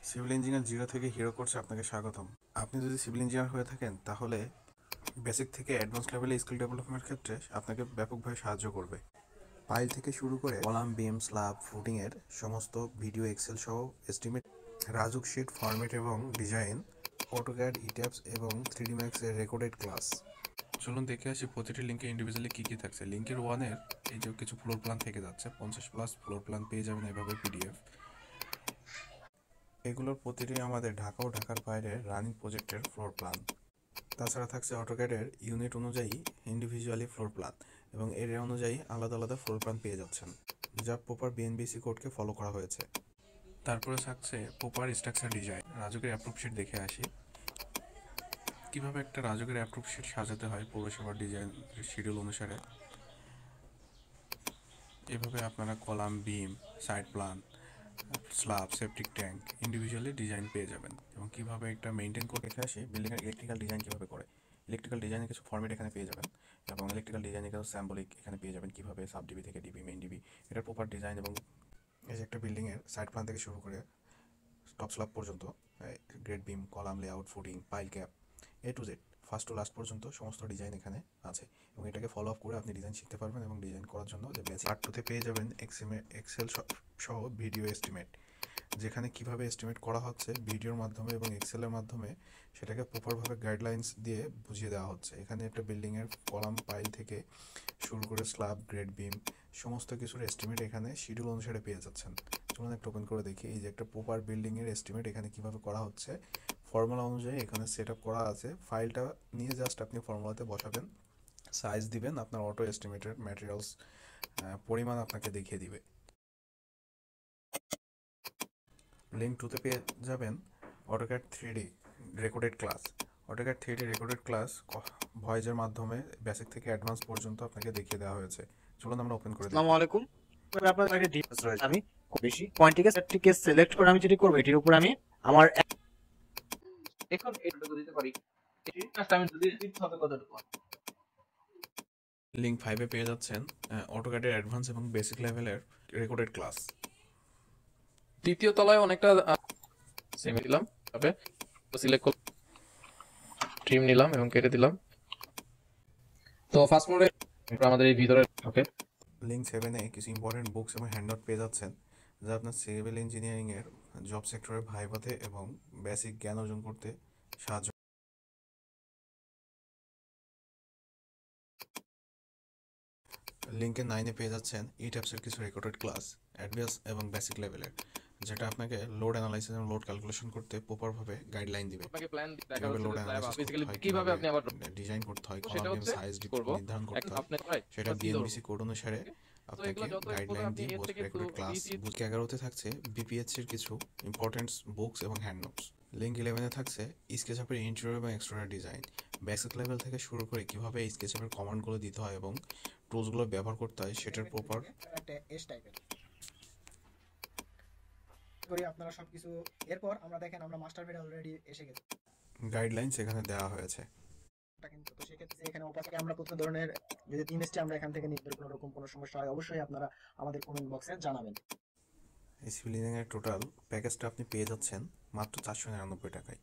Civil engineer zero থেকে hero কোর্সে আপনাকে স্বাগতম। আপনি যদি সিভিল ইঞ্জিনিয়ার হয়ে থাকেন তাহলে বেসিক থেকে অ্যাডভান্স লেভেলে স্কিল ডেভেলপমেন্টের ক্ষেত্রে আপনাকে ব্যাপকভাবে সাহায্য করবে। পাইল থেকে শুরু করে কলাম, বিম, স্ল্যাব, ফুটিংয়ের সমস্ত ভিডিও, এক্সেল সহ এস্টিমেট, রাজুক শিট ফরম্যাট এবং ডিজাইন, অটোক্যাড, ইট্যাপস এবং 3D Max এর রেকর্ডেড ক্লাস। চলুন দেখে আসি প্রতিটি লিঙ্কে ইন্ডিভিজুয়ালি কী কী থাকছে। লিঙ্কের ওয়ানের এই যে কিছু ফ্লোর প্ল্যান থেকে যাচ্ছে, 50+ ফ্লোর প্ল্যান পেয়ে যাবেন এভাবে পিডিএফ। এগুলোর প্রতিটি আমাদের ঢাকা ও ঢাকার বাইরে রানিং প্রজেক্টের ফ্লোর প্ল্যান। তাছাড়া থাকছে অটোক্যাডের ইউনিট অনুযায়ী ইন্ডিভিজুয়ালি ফ্লোর প্ল্যান এবং এরিয়া অনুযায়ী আলাদা আলাদা ফ্লোর প্ল্যান পেয়ে যাচ্ছেন, যা প্রপার বিএনবিসি কোডকে ফলো করা হয়েছে। তারপরে থাকছে প্রপার স্ট্রাকচার ডিজাইন। রাজুকের অ্যাপ্রুভ শিট দেখে আসি কিভাবে একটা রাজুকের অ্যাপ্রুভ শিট সাজাতে হয় পৌরসভার ডিজাইন শিডিউল অনুসারে। এভাবে আপনারা column, beam, side plan, slab, septic tank individually design পেয়ে যাবেন। এবং কীভাবে একটা মেনটেন করে দেখে আসি বিল্ডিংয়ের ইলেকট্রিক্যাল ডিজাইন কীভাবে করে। ইলেকট্রিক্যাল ডিজাইনের কিছু ফর্মেট এখানে পেয়ে যাবেন এবং ইলেকট্রিক্যাল ডিজাইনের কিছু স্যাম্বলিক এখানে পেয়ে যাবেন, কীভাবে সাব ডিবি থেকে ডিবি, মেইন ডিবি, এটার প্রপার ডিজাইন। এবং এই যে একটা বিল্ডিংয়ের সাইড প্ল্যান থেকে শুরু করে টপ স্ল্যাব পর্যন্ত, grade beam, column, layout, footing, pile cap, A to Z first to last পর্যন্ত সমস্ত ডিজাইন এখানে আছে এবং এটাকে ফলো আপ করে আপনি ডিজাইন শিখতে পারবেন। এবং ডিজাইন করার জন্য যে বেসিক পার্ট 2তে পেয়ে যাবেন এক্সেল সহ ভিডিও এস্টিমেট, যেখানে কিভাবে এস্টিমেট করা হচ্ছে ভিডিওর মাধ্যমে এবং এক্সেলের মাধ্যমে সেটাকে প্রপারভাবে গাইডলাইন্স দিয়ে বুঝিয়ে দেওয়া হচ্ছে। এখানে একটা বিল্ডিংয়ের কলাম, পাইল থেকে শুরু করে স্ল্যাব, গ্রেড বিম সমস্ত কিছুর এস্টিমেট এখানে শিডিউল অনুসারে পেয়ে যাচ্ছেন। চলুন একটা ওপেন করে দেখি এই যে একটা প্রপার বিল্ডিংয়ের এস্টিমেট এখানে কিভাবে করা হচ্ছে। ফর্মুলা অনুযায়ী এখানে সেট আপ করা আছে। ফাইলটা নিয়ে জাস্ট আপনি ফর্মুলাতে বসাবেন, সাইজ দিবেন, আপনার অটো এস্টিমেটের ম্যাটেরিয়ালস পরিমাণ আপনাকে দেখিয়ে দিবে। লিঙ্ক 2তে পেয়ে যাবেন AutoCAD 3D recorded class. AutoCAD 3D recorded class ভয়েসের মাধ্যমে বেসিক থেকে অ্যাডভান্স পর্যন্ত আপনাকে দেখিয়ে দেওয়া হয়েছে। চলুন আমরা ওপেন করে দেখি। আসসালামু আলাইকুম। আপনার একটা ডিটেইলস রয়েছে, আমি খুব বেশি পয়েন্টটিকে সেটটিকে সিলেক্ট করে আমি যেটি করব এটির উপর আমি আমার এখন এইটুকু দিতে পারি। এটির কাজটা আমি যদি দিতে হবে কতটুকু। লিঙ্ক 5-এ পেয়ে যাচ্ছেন অটোক্যাডের অ্যাডভান্স এবং বেসিক লেভেলের রেকর্ডেড ক্লাস। দ্বিতীয় তলায় অনেকটা সেম দিলাম, তবে সিলেক্ট করলাম, ট্রিম নিলাম এবং কেটে দিলাম। তো ফার্স্ট মোডে আমাদের এই ভিতরে ওকে। লিঙ্ক 7-এ কিছু ইম্পর্টেন্ট বুকস এবং হ্যান্ডআউট পেয়ে যাচ্ছেন, যা আপনার সিভিল ইঞ্জিনিয়ারিংয়ের জব সেক্টরে ভাইভাতে এবং বেসিক জ্ঞান অর্জন করতে সাহায্য। লিঙ্কে 9-এ পেয়ে যাচ্ছেন ইট্যাপসের কিছু রেকর্ডেড ক্লাস অ্যাডভান্স এবং বেসিক লেভেলের, যেটা আপনাকে লোড অ্যানালাইসিস এবং লোড ক্যালকুলেশন করতে প্রপারভাবে গাইডলাইন দিবে। আপনাকে প্ল্যান দেখা কিভাবে হচ্ছে লোড স্ল্যাব অ্যানালাইসিস বেসিক্যালি করতে হয়, কিভাবে আপনি আবার ডিজাইন করতে হয়, সেটা কলাম হচ্ছে সাইজ করব নির্ধারণ করতে এখন হয়, আপনি রাইট সেটা বিএনবিসি কোড অনুসারে তো আপনাকে এগুলো যত গাইডলাইন আপনি দিয়ে এর থেকে রেকর্ডেড ক্লাস। বুক 11-তে থাকছে বিপিএইচ এর কিছু ইম্পর্টেন্ট বুকস এবং হ্যান্ড নোটস। লিঙ্ক 11-এ থাকছে স্কেচআপের ইন্টেরিয়র এবং এক্সটেরিয়র ডিজাইন। বেসিক লেভেল থেকে শুরু করে কিভাবে স্কেচআপের কমান্ডগুলো দিতে হয় এবং টুলসগুলো ব্যবহার করতে হয় সেটার প্রপার একটা এস টাইপের করি আপনারা সবকিছু। এরপর আমরা দেখেন আমরা মাস্টার বেড অলরেডি এসে গেছে, গাইডলাইনস এখানে দেওয়া হয়েছে। কিন্তু তো সেক্ষেত্রে এখানে ওপাশে আমরা কত ধরনের যদি ইমেজটি আমরা এখান থেকে নিতে কোনো রকম কোনো সমস্যা হয় অবশ্যই আপনারা আমাদের কমেন্ট বক্সে জানাবেন। এই সিভিল ইঞ্জিনিয়ারিং এর টোটাল প্যাকেজটা আপনি পেয়ে যাচ্ছেন মাত্র 499 টাকায়।